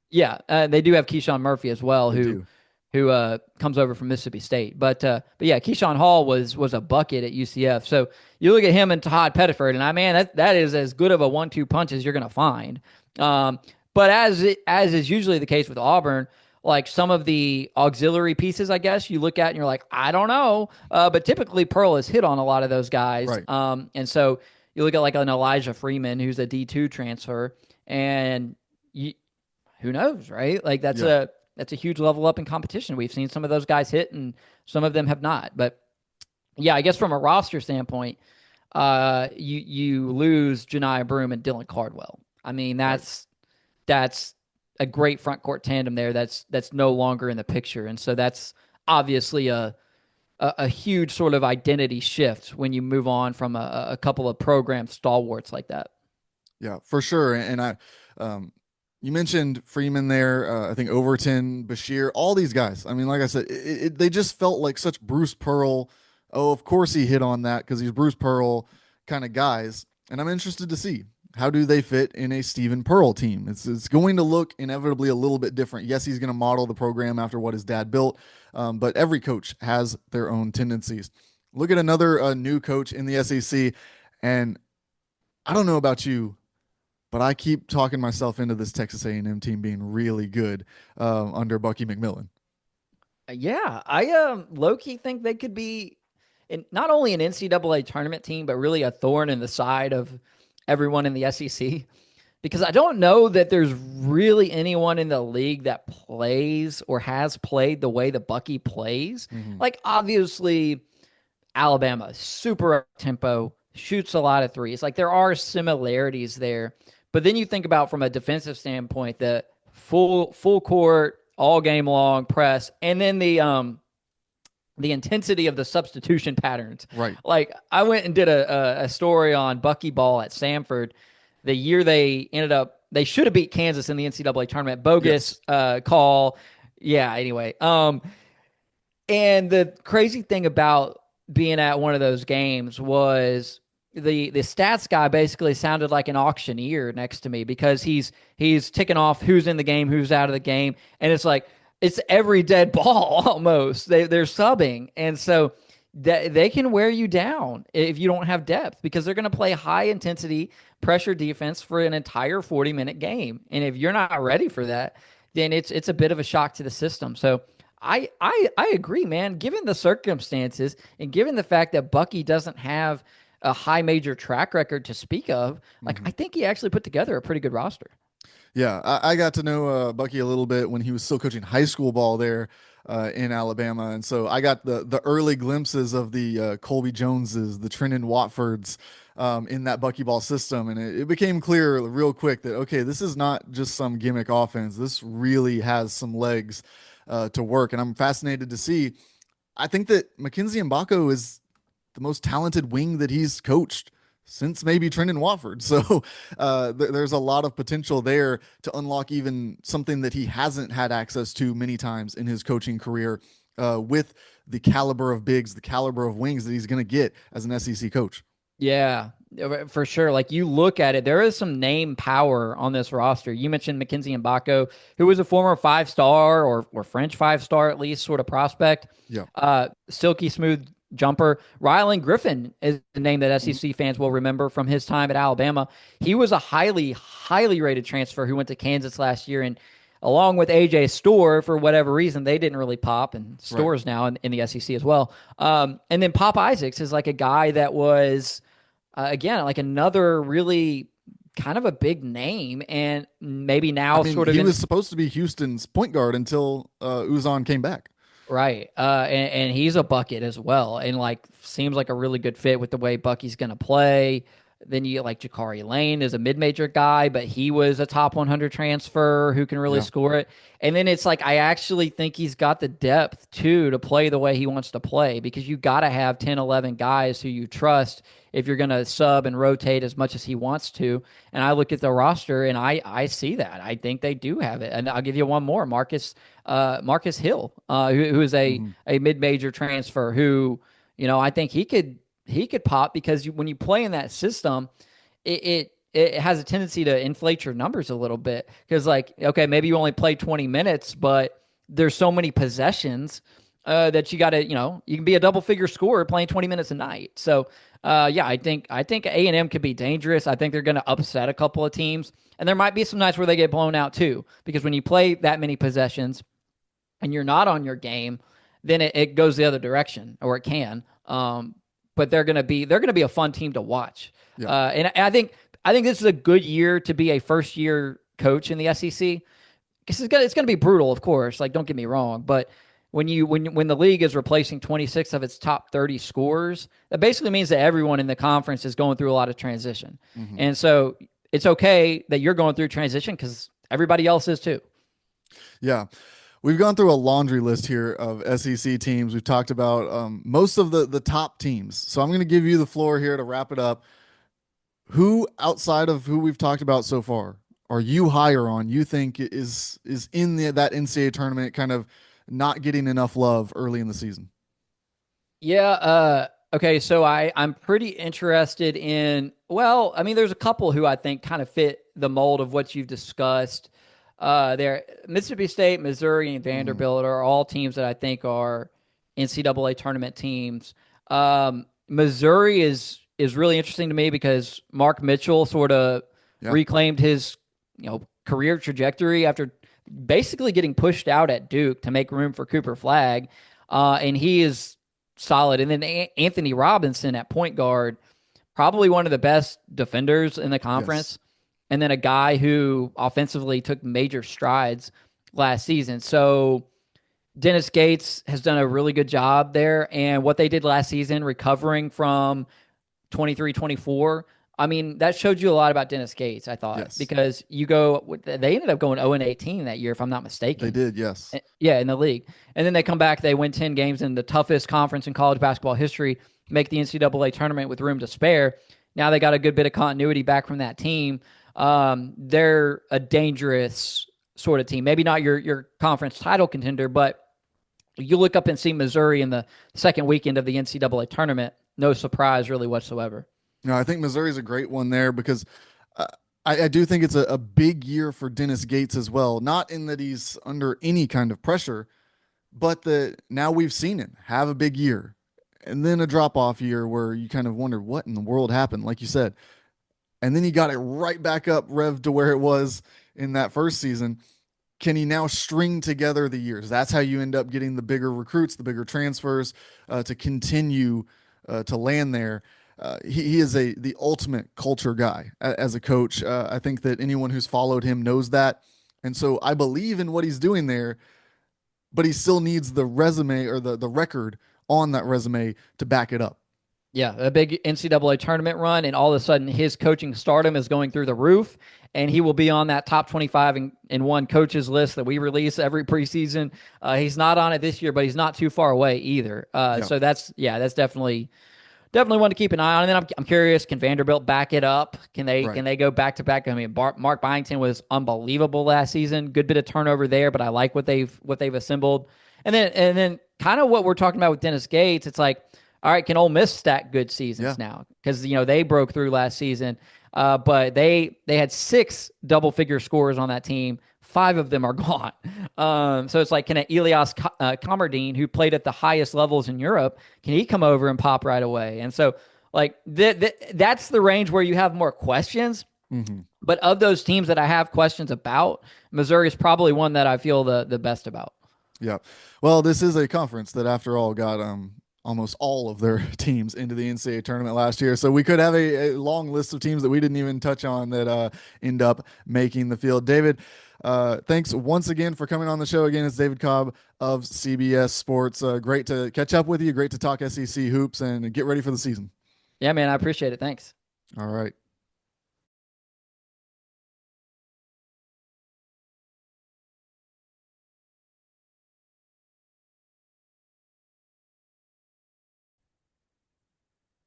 yeah, Yeah, they do have Keyshawn Murphy as well, they who do. comes over from Mississippi State. But yeah, Keyshawn Hall was a bucket at UCF. So you look at him and Todd Pettiford, and man, that is as good of a 1-2 punch as you're going to find. Um, but as is usually the case with Auburn, like some of the auxiliary pieces, I guess you look at and you're like, I don't know. But typically Pearl has hit on a lot of those guys. Right. And so you look at like an Elijah Freeman who's a D2 transfer, and you, who knows, right? Like Yeah. that's a huge level up in competition. We've seen some of those guys hit, and some of them have not. But yeah, I guess from a roster standpoint, you lose Janiah Broome and Dylan Cardwell. I mean, Right. that's a great front court tandem there. That's no longer in the picture, and so that's obviously a huge sort of identity shift when you move on from a couple of program stalwarts like that. Yeah, for sure. And um, you mentioned Freeman there. I think Overton, Bashir, all these guys. I mean, like I said, they just felt like such Bruce Pearl. Oh, of course he hit on that because he's Bruce Pearl kind of guys. And I'm interested to see how do they fit in a Stephen Pearl team. It's going to look inevitably a little bit different. Yes, he's going to model the program after what his dad built, but every coach has their own tendencies. Look at another new coach in the SEC, and I don't know about you, but I keep talking myself into this Texas A&M team being really good under Bucky McMillan. Yeah, I low key think they could be not only an NCAA tournament team, but really a thorn in the side of everyone in the SEC. Because I don't know that there's really anyone in the league that plays or has played the way that Bucky plays. Mm-hmm. Like obviously Alabama, super up tempo, shoots a lot of threes. Like there are similarities there. But then you think about from a defensive standpoint, the full court, all game long press, and then the intensity of the substitution patterns. Right. Like I went and did a story on Bucky Ball at Samford the year they should have beat Kansas in the NCAA tournament. Yes. Bogus call. Yeah, anyway. And the crazy thing about being at one of those games was the stats guy basically sounded like an auctioneer next to me because he's ticking off who's in the game, who's out of the game, and it's like it's every dead ball almost. They're subbing, and so they can wear you down if you don't have depth because they're going to play high intensity pressure defense for an entire 40-minute game, and if you're not ready for that, then it's a bit of a shock to the system. So I agree, man. Given the circumstances and given the fact that Bucky doesn't have a high major track record to speak of, like Mm-hmm. I think he actually put together a pretty good roster. Yeah, I got to know Bucky a little bit when he was still coaching high school ball there in Alabama, and so I got the early glimpses of the Colby Joneses, the Trenton Watfords in that Bucky ball system, and it became clear real quick that okay, this is not just some gimmick offense. This really has some legs to work, and I'm fascinated to see. I think that Mackenzie Mbako is the most talented wing that he's coached since maybe Trenton Watford. So there's a lot of potential there to unlock even something that he hasn't had access to many times in his coaching career with the caliber of bigs, the caliber of wings that he's going to get as an SEC coach. Yeah, for sure. Like you look at it, there is some name power on this roster. You mentioned Mackenzie Mbako, who was a former 5 star or French 5 star at least sort of prospect. Yeah. Silky smooth jumper. Rylan Griffin is the name that Mhm. SEC fans will remember from his time at Alabama. He was a highly rated transfer who went to Kansas last year, and along with AJ Store, for whatever reason, they didn't really pop, and Right. Store's now in the SEC as well. And then Pop Isaacs is like a guy that was again, like another really kind of a big name, and maybe I now mean, sort of he in was supposed to be Houston's point guard until Uzan came back. right, and he's a bucket as well, and like seems like a really good fit with the way Bucky's going to play. Then you get like Jakari Lane is a mid-major guy, but he was a top 100 transfer who can really Yeah. score it. And then it's like I actually think he's got the depth too to play the way he wants to play because you got to have 10, 11 guys who you trust if you're going to sub and rotate as much as he wants to. And I look at the roster and I see that. I think they do have it. And I'll give you one more, Marcus Hill, who is Hmm. a mid-major transfer who, I think he could pop because when you play in that system, it has a tendency to inflate your numbers a little bit because like okay maybe you only play 20 minutes but there's so many possessions that you got to you can be a double figure scorer playing 20 minutes a night. So yeah, I think A&M could be dangerous. I think they're going to upset a couple of teams, and there might be some nights where they get blown out too because when you play that many possessions and you're not on your game, then it goes the other direction, or it can. But they're gonna be a fun team to watch. Yeah. And I think this is a good year to be a first year coach in the SEC. Because it's gonna be brutal, of course. Like don't get me wrong, but when the league is replacing 26 of its top 30 scorers, that basically means that everyone in the conference is going through a lot of transition, Hmm. and so it's okay that you're going through transition because everybody else is too. Yeah. We've gone through a laundry list here of SEC teams. We've talked about most of the top teams. So I'm going to give you the floor here to wrap it up. Who outside of who we've talked about so far are you higher on? You think is in that NCAA tournament, kind of not getting enough love early in the season? Yeah. Okay. So I'm pretty interested in. Well, I mean, there's a couple who I think kind of fit the mold of what you've discussed. There, Mississippi State, Missouri, and Hmm. Vanderbilt are all teams that I think are NCAA tournament teams. Missouri is really interesting to me because Mark Mitchell sort of Yeah. reclaimed his career trajectory after basically getting pushed out at Duke to make room for Cooper Flag, and he is solid. And then Anthony Robinson at point guard, probably one of the best defenders in the Yes. conference. And then a guy who offensively took major strides last season. So Dennis Gates has done a really good job there. And what they did last season, recovering from 23, 24. I mean, that showed you a lot about Dennis Gates, I thought, Yes. because they ended up going 0-18 that year, if I'm not They mistaken. did. Yes. Yeah, in the league. And then they come back, they win 10 games in the toughest conference in college basketball history, make the NCAA tournament with room to spare. Now they got a good bit of continuity back from that team. They're a dangerous sort of team. Maybe not your conference title contender, but you look up and see Missouri in the second weekend of the NCAA tournament. No surprise, really, whatsoever. No, I think Missouri's a great one there because uh, I do think it's a big year for Dennis Gates as well. Not in that he's under any kind of pressure, but the now we've seen him have a big year and then a drop off year where you kind of wonder what in the world happened, like you said. And then he got it right back up, rev to where it was in that first season. Can he now string together the years? That's how you end up getting the bigger recruits, the bigger transfers to continue to land there. He is the ultimate culture guy as a coach. I think that anyone who's followed him knows that, and so I believe in what he's doing there. But he still needs the resume or the record on that resume to back it up. Yeah, a big NCAA tournament run, and all of a sudden his coaching stardom is going through the roof, and he will be on that top 25 in one coaches list that we release every preseason. He's not on it this year, but he's not too far away either. Yeah, So that's definitely one to keep an eye on. And then I'm curious, can Vanderbilt back it up? Can they right. can they go back to back? I mean, Mark Byington was unbelievable last season. Good bit of turnover there, but I like what they've assembled. And then kind of what we're talking about with Dennis Gates. It's like, all right, can Ole Miss stack good Yeah. seasons now? Because they broke through last season, but they had six double figure scores on that team. Five of them are gone. So it's like, can Elias Kamardine, who played at the highest levels in Europe, can he come over and pop right away? And so like that's the range where you have more questions. Hmm. But of those teams that I have questions about, Missouri is probably one that I feel the best about. Yeah. Well, this is a conference that, after all, got almost all of their teams into the NCAA tournament last year. So we could have a long list of teams that we didn't even touch on that end up making the field. David, thanks once again for coming on the show. Again, it's David Cobb of CBS Sports. Great to catch up with you. Great to talk SEC hoops and get ready for the season. Yeah, man, I appreciate it. Thanks. All right.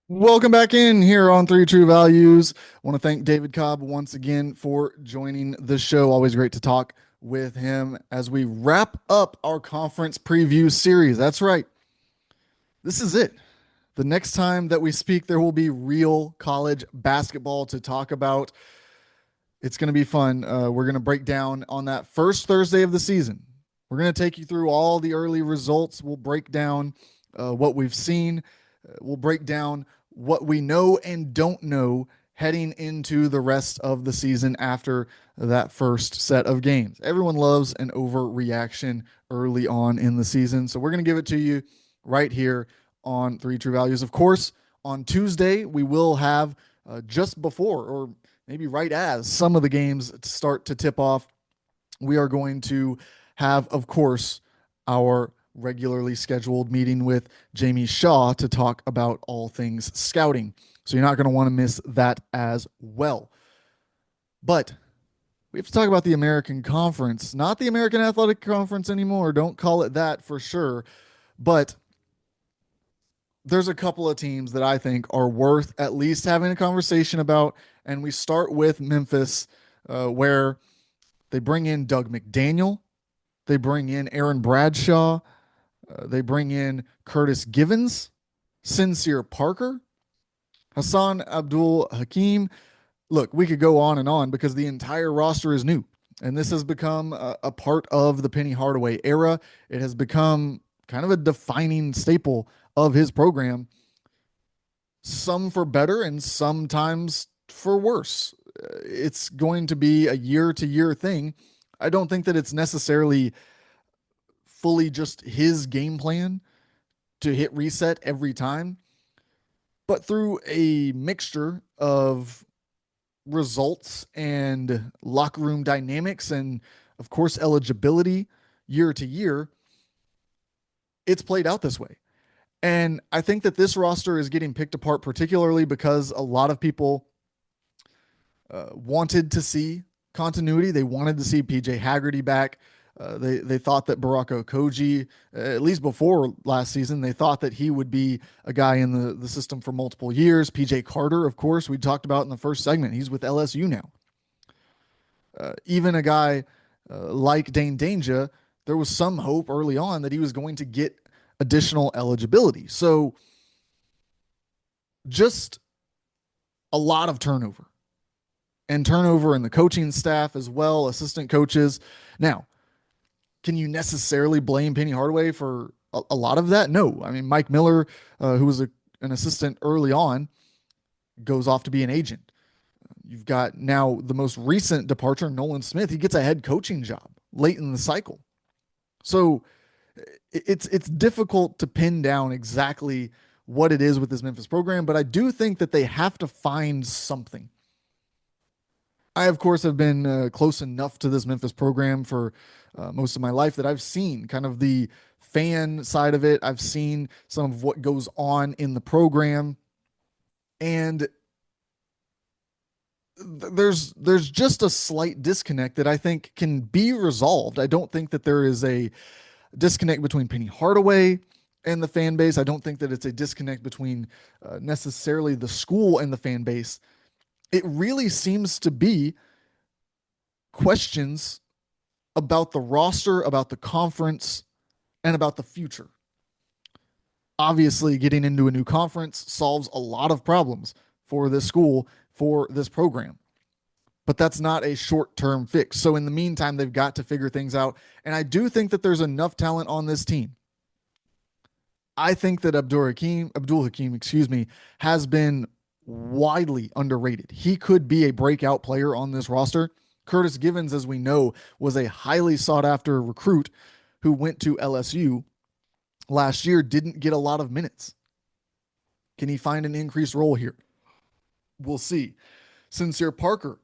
Welcome back in here on Three True Values. I want to thank David Cobb once again for joining the show. Always great to talk with him as we wrap up our conference preview series. That's right. This is it. The next time that we speak, there will be real college basketball to talk about. It's going to be fun. We're going to break down on that first Thursday of the season. We're going to take you through all the early results. We'll break down what we've seen. We'll break down what we know and don't know heading into the rest of the season after that first set of games. Everyone loves an overreaction early on in the season. So we're going to give it to you right here on Three True Values. Of course, on Tuesday, we will have just before, or maybe right as some of the games start to tip off, we are going to have, of course, our regularly scheduled meeting with Jamie Shaw to talk about all things scouting. So you're not going to want to miss that as well. But we have to talk about the American Conference, not the American Athletic Conference anymore. Don't call it that for sure. But there's a couple of teams that I think are worth at least having a conversation about. And we start with Memphis, where they bring in Doug McDaniel, they bring in Aaron Bradshaw, they bring in Curtis Givens, Sincere Parker, Hassan Abdul Hakim. Look, we could go on and on because the entire roster is new. And this has become a part of the Penny Hardaway era. It has become kind of a defining staple of his program, some for better and sometimes for worse. It's going to be a year to year thing. I don't think that it's necessarily fully just his game plan to hit reset every time, but through a mixture of results and locker room dynamics and, of course, eligibility year to year, it's played out this way. And I think that this roster is getting picked apart, particularly because a lot of people wanted to see continuity. They wanted to see PJ Haggerty back. They thought that Baraka Okogie, at least before last season, they thought that he would be a guy in the system for multiple years. PJ Carter, of course, we talked about in the first segment. He's with LSU now. Even a guy like Dane Danger, there was some hope early on that he was going to get additional eligibility. So just a lot of turnover and turnover in the coaching staff as well, assistant coaches. Now, can you necessarily blame Penny Hardaway for a lot of that? No. I mean, Mike Miller, who was an assistant early on, goes off to be an agent. You've got now the most recent departure, Nolan Smith. He gets a head coaching job late in the cycle. So it's difficult to pin down exactly what it is with this Memphis program, but I do think that they have to find something. I, of course, have been close enough to this Memphis program for most of my life that I've seen kind of the fan side of it. I've seen some of what goes on in the program, and there's just a slight disconnect that I think can be resolved. I don't think that there is a disconnect between Penny Hardaway and the fan base. I don't think that it's a disconnect between necessarily the school and the fan base. It really seems to be questions about the roster, about the conference, and about the future. Obviously, getting into a new conference solves a lot of problems for this school, for this program. But that's not a short term fix. So, in the meantime, they've got to figure things out. And I do think that there's enough talent on this team. I think that Abdul Hakim, has been widely underrated. He could be a breakout player on this roster. Curtis Givens, as we know, was a highly sought after recruit who went to LSU last year, didn't get a lot of minutes. Can he find an increased role here? We'll see. Sincere Parker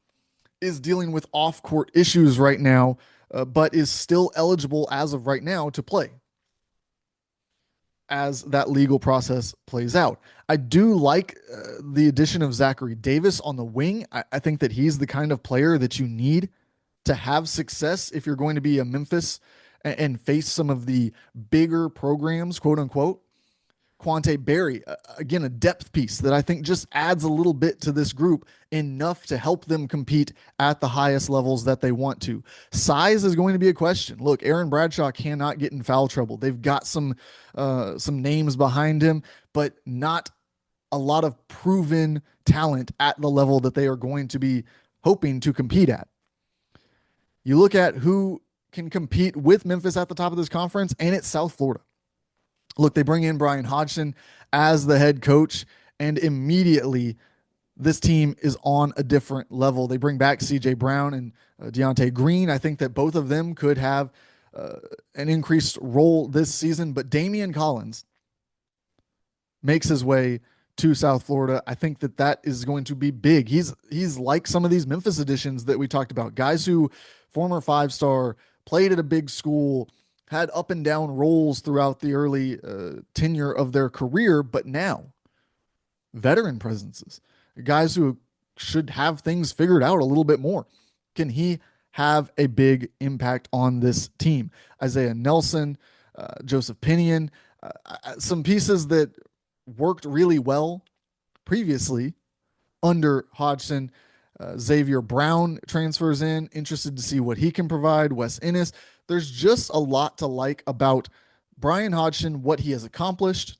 is dealing with off court issues right now, but is still eligible as of right now to play as that legal process plays out. I do like the addition of Zachary Davis on the wing. I think that he's the kind of player that you need to have success if you're going to be a Memphis and face some of the bigger programs, quote unquote. Quante Berry, again, a depth piece that I think just adds a little bit to this group, enough to help them compete at the highest levels that they want to. Size is going to be a question. Look, Aaron Bradshaw cannot get in foul trouble. They've got some names behind him, but not a lot of proven talent at the level that they are going to be hoping to compete at. You look at who can compete with Memphis at the top of this conference, and it's South Florida. Look, they bring in Brian Hodgson as the head coach, and immediately this team is on a different level. They bring back CJ Brown and Deontay Green. I think that both of them could have an increased role this season, but Damian Collins makes his way to South Florida. I think that that is going to be big. He's like some of these Memphis additions that we talked about, guys who former five-star, played at a big school, had up and down roles throughout the early tenure of their career, but now veteran presences, guys who should have things figured out a little bit more. Can he have a big impact on this team? Isaiah Nelson, Joseph Pinion, some pieces that worked really well previously under Hodgson. Xavier Brown transfers in, interested to see what he can provide. Wes Ennis. There's just a lot to like about Brian Hodgson, what he has accomplished,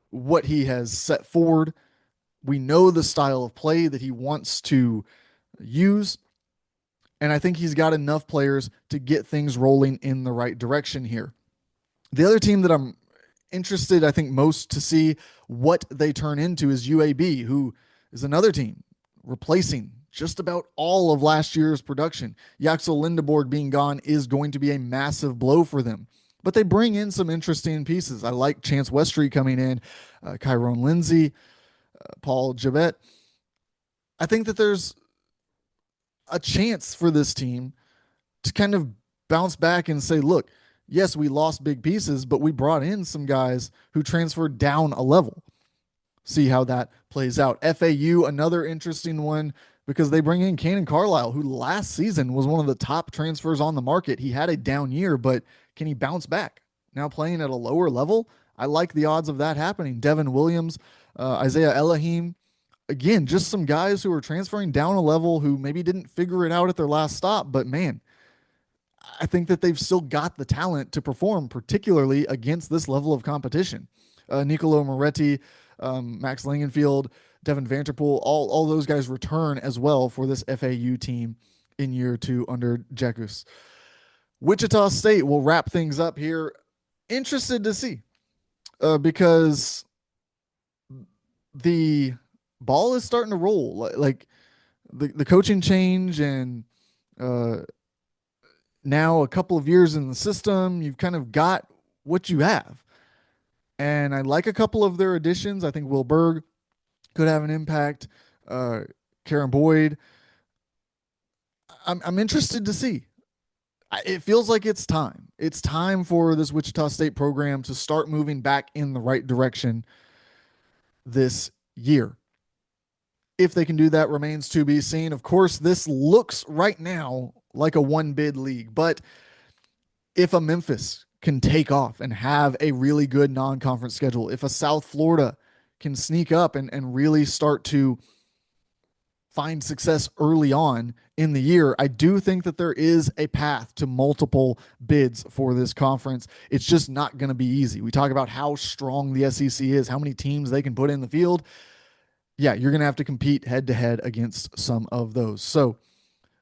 what he has set forward. We know the style of play that he wants to use. And I think he's got enough players to get things rolling in the right direction here. The other team that I'm interested, I think, most to see what they turn into is UAB, who is another team replacing just about all of last year's production. Yaxel Lindeborg being gone is going to be a massive blow for them. But they bring in some interesting pieces. I like Chance Westry coming in, Kyron Lindsay, Paul Jabet. I think that there's a chance for this team to kind of bounce back and say, look, yes, we lost big pieces, but we brought in some guys who transferred down a level. See how that plays out. FAU, another interesting one, because they bring in Cannon Carlisle, who last season was one of the top transfers on the market. He had a down year, but can he bounce back? Now playing at a lower level, I like the odds of that happening. Devin Williams, Isaiah Elohim, again, just some guys who are transferring down a level who maybe didn't figure it out at their last stop, but man, I think that they've still got the talent to perform, particularly against this level of competition. Nicolo Moretti, Max Langenfield, Devin Vanterpool, all those guys return as well for this FAU team in year two under Jackus. Wichita State will wrap things up here. Interested to see because the ball is starting to roll. Like the coaching change and now a couple of years in the system, you've kind of got what you have. And I like a couple of their additions. I think Will Berg could have an impact. Karen Boyd. I'm interested to see. It feels like it's time. It's time for this Wichita State program to start moving back in the right direction this year. If they can do that remains to be seen. Of course, this looks right now like a one bid league, but if a Memphis can take off and have a really good non-conference schedule, if a South Florida can sneak up and really start to find success early on in the year, I do think that there is a path to multiple bids for this conference. It's just not going to be easy. We talk about how strong the SEC is, how many teams they can put in the field. Yeah, you're going to have to compete head to head against some of those. So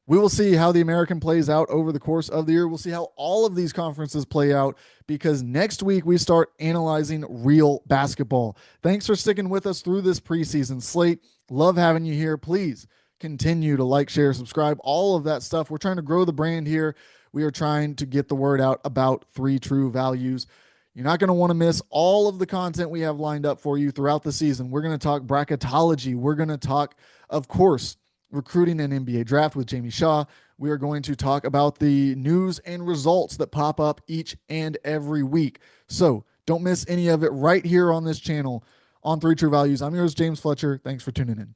we will see how the American plays out over the course of the year. We'll see how all of these conferences play out because next week we start analyzing real basketball. Thanks for sticking with us through this preseason slate. Love having you here. Please continue to like, share, subscribe, all of that stuff. We're trying to grow the brand here. We are trying to get the word out about Three True Values. You're not going to want to miss all of the content we have lined up for you throughout the season. We're going to talk bracketology. We're going to talk, of course, recruiting an NBA draft with Jamie Shaw. We are going to talk about the news and results that pop up each and every week. So don't miss any of it right here on this channel on Three True Values. I'm yours, James Fletcher. Thanks for tuning in.